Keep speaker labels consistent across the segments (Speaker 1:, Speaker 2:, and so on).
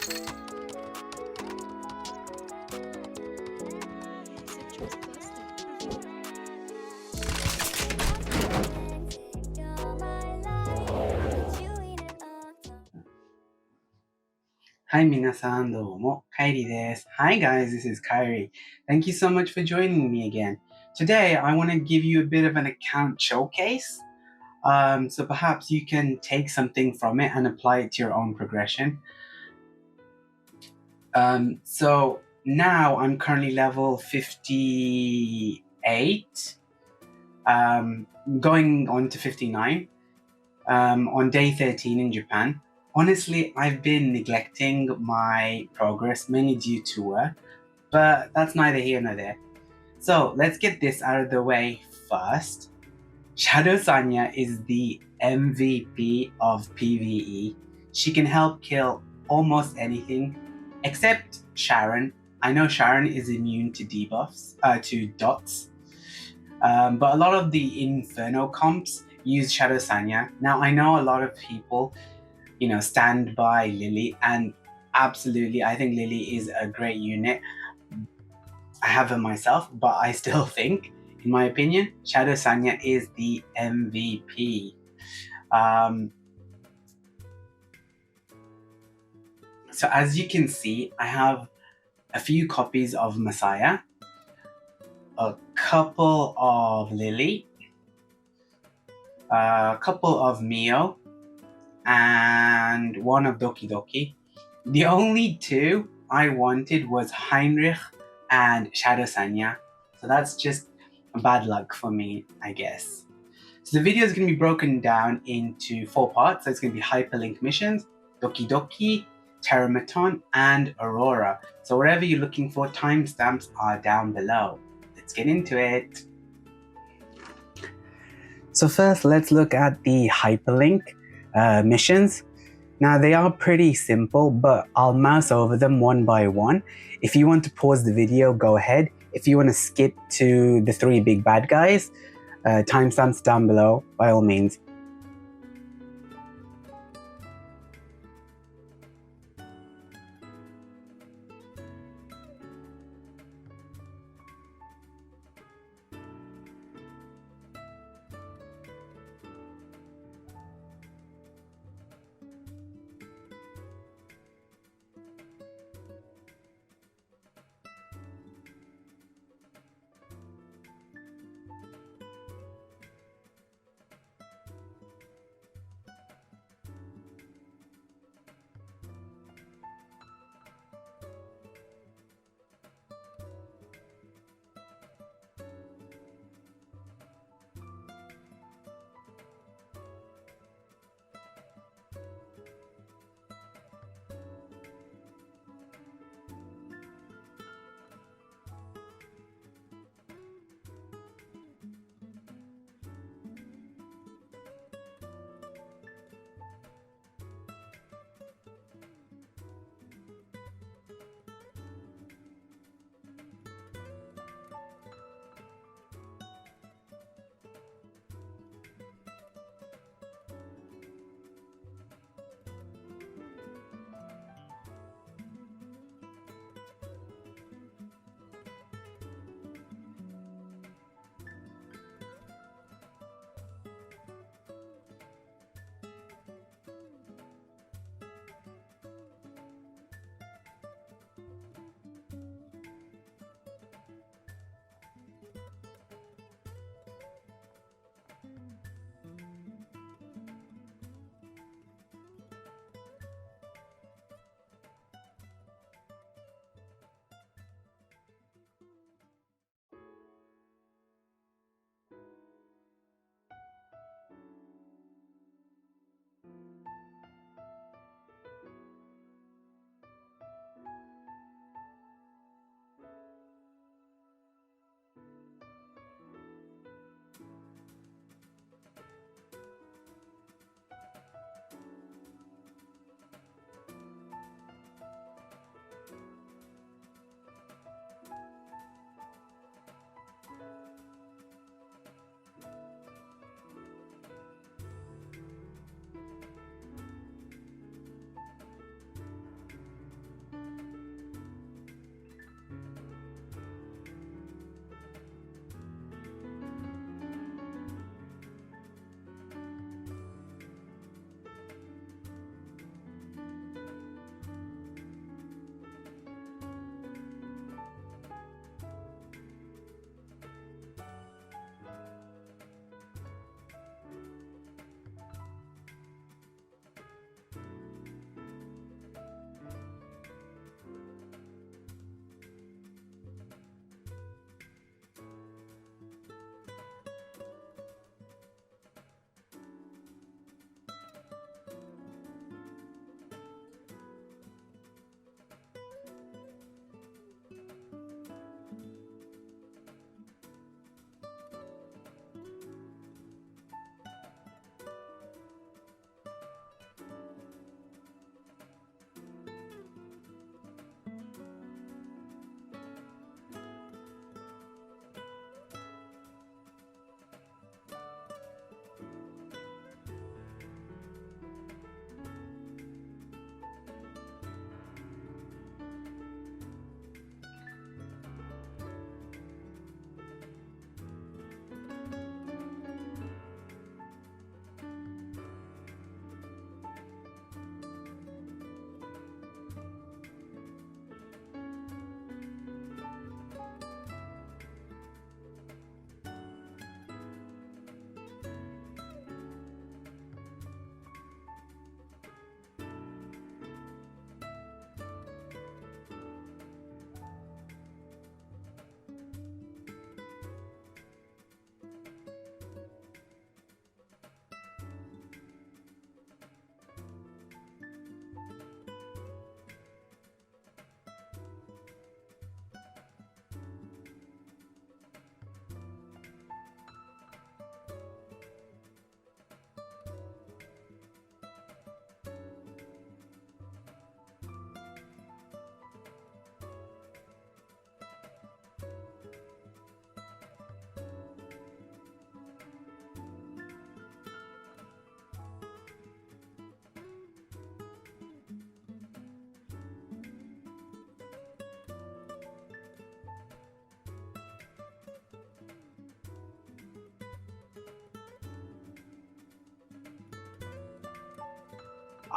Speaker 1: Hi, 皆さん、どうも、Kairiです。Hi guys, this is Kairi. Thank you so much for joining me again. Today, I want to give you a bit of an account showcase. So perhaps you can take something from it and apply it to your own progression. So now I'm currently level 58, going on to 59, on day 13 in Japan. Honestly, I've been neglecting my progress, mainly due to work, but that's neither here nor there. So let's get this out of the way first. Shadow Sanya is the MVP of PvE. She can help kill almost anything, except Sharon. I know Sharon is immune to debuffs, to dots, but a lot of the Inferno comps use Shadow Sanya. Now I know a lot of people stand by Lily, and absolutely I think Lily is a great unit. I have her myself, but I still think, in my opinion, Shadow Sanya is the MVP. So as you can see, I have a few copies of Messiah, a couple of Lily, a couple of Mio, and one of Doki Doki. The only two I wanted was Heinrich and Shadow Sanya. So that's just bad luck for me, I guess. So the video is going to be broken down into 4 parts. So it's going to be Hyperlink Missions, Doki Doki, TERROMATON, and AURORA. So whatever you're looking for, timestamps are down below. Let's get into it. So first, let's look at the Hyperlink missions. Now they are pretty simple, but I'll mouse over them one by one. If you want to pause the video, go ahead. If you want to skip to the 3 big bad guys, timestamps down below, by all means.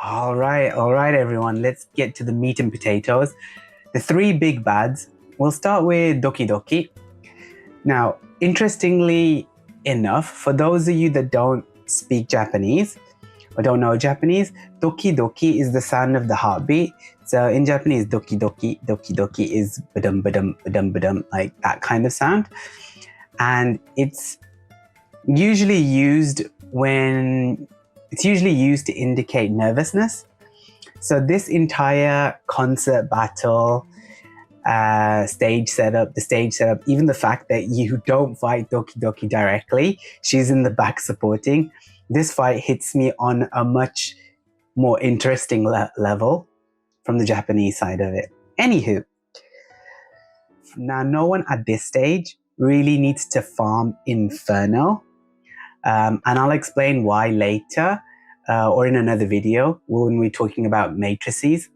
Speaker 1: All right, everyone. Let's get to the meat and potatoes. The three big bads. We'll start with DOKI. Now, interestingly enough, for those of you that don't speak Japanese or don't know Japanese, doki is the sound of the heartbeat. So in Japanese, doki is badum badum badum badum, like that kind of sound. And it's usually used to indicate nervousness. So this entire concert battle, stage setup, even the fact that you don't fight Doki directly, she's in the back supporting. This fight hits me on a much more interesting level from the Japanese side of it. Anywho, now no one at this stage really needs to farm Inferno. And I'll explain why later or in another video when we're talking about matrices.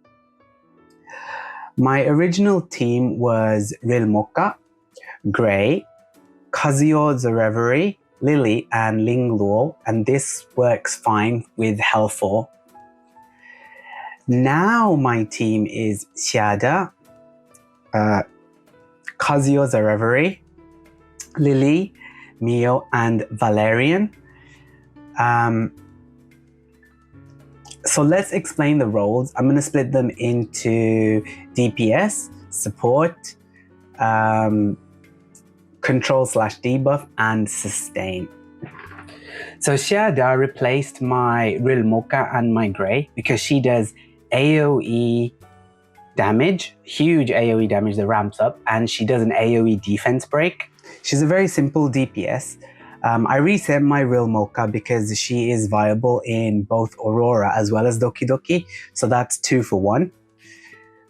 Speaker 1: My original team was Rilmoka, Grey, Kazuyo the Reverie, Lily, and Ling Luo, and this works fine with Hell 4. Now my team is Shiada, Kazuyo the Reverie, Lily, Mio, and Valerian. So let's explain the roles. I'm going to split them into DPS, support, control/debuff, and sustain. So Shiada replaced my Rilmoka and my Grey because she does AoE damage, huge AoE damage that ramps up, and she does an AoE defense break. She's a very simple DPS. I reset my Rilmoka because she is viable in both Aurora as well as Doki, so that's 2 for 1.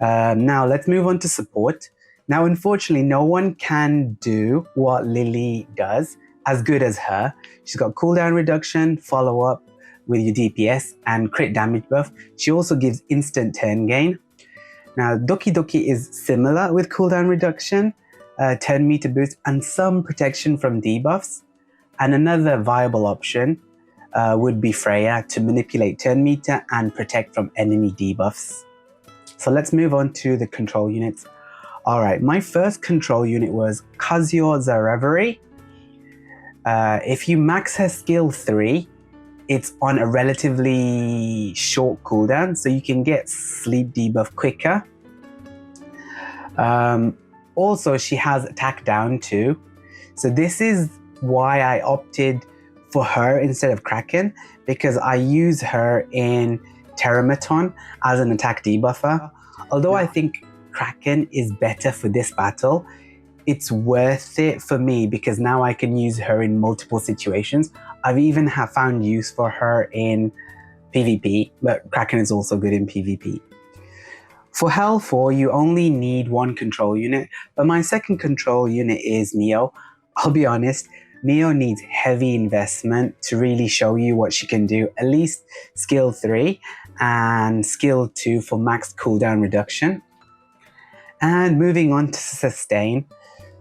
Speaker 1: Now let's move on to support. Now unfortunately no one can do what Lily does as good as her. She's got cooldown reduction, follow up with your DPS, and crit damage buff. She also gives instant turn gain. Now Doki is similar with cooldown reduction, turn meter boost, and some protection from debuffs. And another viable option would be Freya to manipulate turn meter and protect from enemy debuffs. So let's move on to the control units. Alright, my first control unit was Kazuyo the Reverie. If you max her skill 3, it's on a relatively short cooldown, so you can get sleep debuff quicker. Also, she has attack down too. So this is why I opted for her instead of Kraken, because I use her in TERROMATON as an attack debuffer. Although I think Kraken is better for this battle, it's worth it for me because now I can use her in multiple situations. I've even found use for her in PvP, but Kraken is also good in PvP. For Hell 4, you only need one control unit, but my second control unit is Mio. I'll be honest, Mio needs heavy investment to really show you what she can do, at least skill 3 and skill 2 for max cooldown reduction. And moving on to sustain.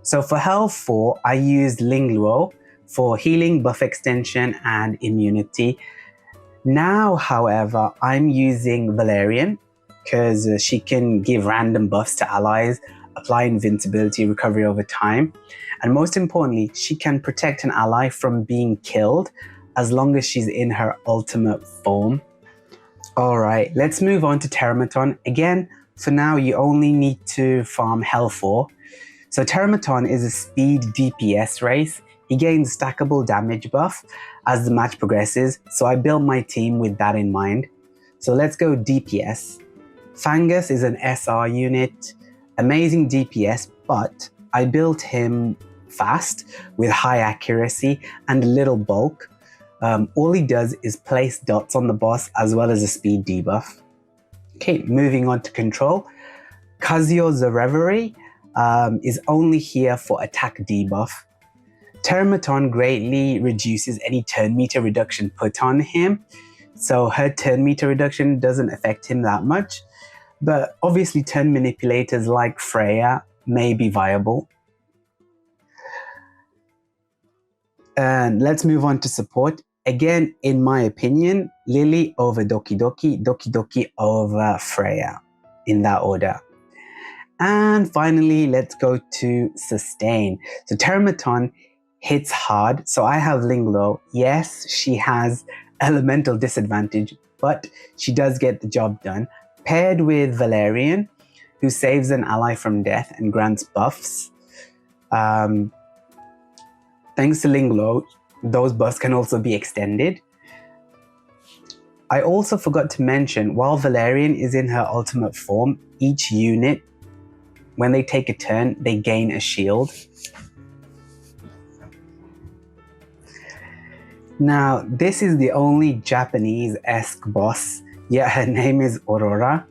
Speaker 1: So for Hell 4, I used Ling Luo for healing, buff extension, and immunity. Now, however, I'm using Valerian because she can give random buffs to allies, apply invincibility, recovery over time, and most importantly, she can protect an ally from being killed as long as she's in her ultimate form. Alright, let's move on to TERROMATON. Again, for now, you only need to farm Hell 4. So TERROMATON is a speed DPS race. He gains stackable damage buff as the match progresses, so I built my team with that in mind. So let's go DPS. Fangus is an SR unit, amazing DPS, but I built him fast with high accuracy and a little bulk. All he does is place dots on the boss as well as a speed debuff. Okay, moving on to control. Kazuyo the Reverie is only here for attack debuff. TERROMATON greatly reduces any turn meter reduction put on him, so her turn meter reduction doesn't affect him that much, but obviously turn manipulators like Freya may be viable. And let's move on to support. again, in my opinion, Lily over Doki Doki, Doki Doki over Freya, in that order. And finally, let's go to sustain. So TERROMATON hits hard. So I have Linglo. Yes, she has elemental disadvantage, but she does get the job done. Paired with Valerian, who saves an ally from death and grants buffs. Thanks to Linglo, those buffs can also be extended. I also forgot to mention, while Valerian is in her ultimate form, each unit, when they take a turn, they gain a shield. Now, this is the only Japanese-esque boss, yet her name is AURORA.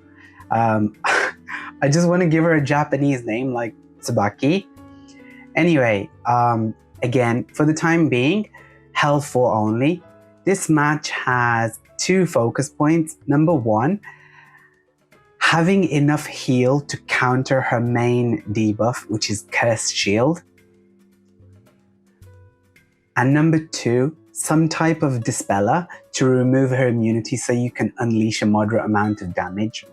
Speaker 1: I just want to give her a Japanese name like Tsubaki. Anyway, again, for the time being, Health 4 only. This match has 2 focus points. Number 1, having enough heal to counter her main debuff, which is Cursed Shield. And number 2, some type of Dispeller to remove her immunity so you can unleash a moderate amount of damage.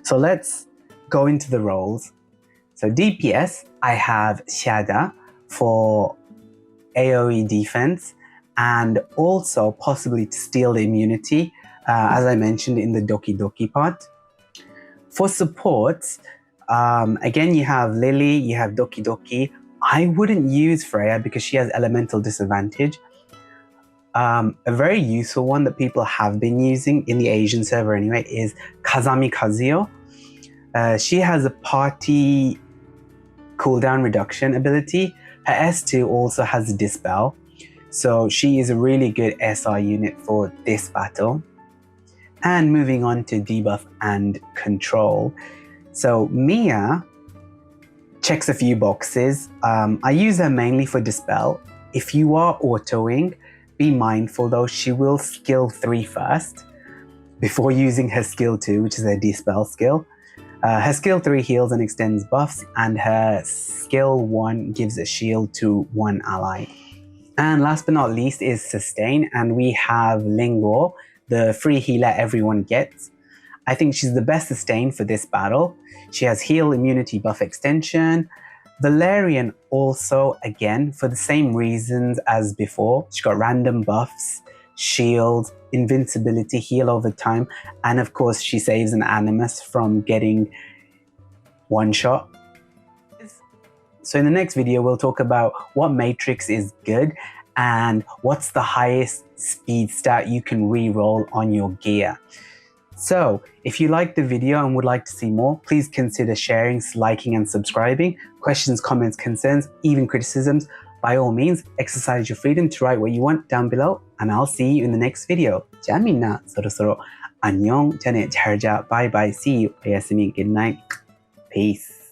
Speaker 1: So let's go into the roles. So DPS, I have Shada for AoE defense and also possibly to steal the immunity, as I mentioned in the Doki Doki part. For supports, again, you have Lily, you have Doki Doki. I wouldn't use Freya because she has elemental disadvantage. A very useful one that people have been using in the Asian server anyway is Kazami Kazuyo. She has a party cooldown reduction ability. Her S2 also has a Dispel. So she is a really good SR unit for this battle. And moving on to debuff and control. So Mia checks a few boxes. I use her mainly for Dispel. If you are autoing, be mindful though, she will skill 3 first before using her skill 2, which is her Dispel skill. Her skill 3 heals and extends buffs, and her skill 1 gives a shield to 1 ally. And last but not least is sustain, and we have Lingor, the free healer everyone gets. I think she's the best sustain for this battle. She has heal, immunity, buff extension. Valerian also, again, for the same reasons as before. She got random buffs, shield, invincibility, heal over time, and of course she saves an Animus from getting one shot. So in the next video, we'll talk about what matrix is good and what's the highest speed stat you can re-roll on your gear. So if you liked the video and would like to see more, please consider sharing, liking and subscribing. Questions, comments, concerns, even criticisms, by all means, exercise your freedom to write what you want down below, and I'll see you in the next video. じゃあみんな、そろそろ、안녕、じゃあね、じゃあ、bye bye, see you, おやすみ、good night, peace.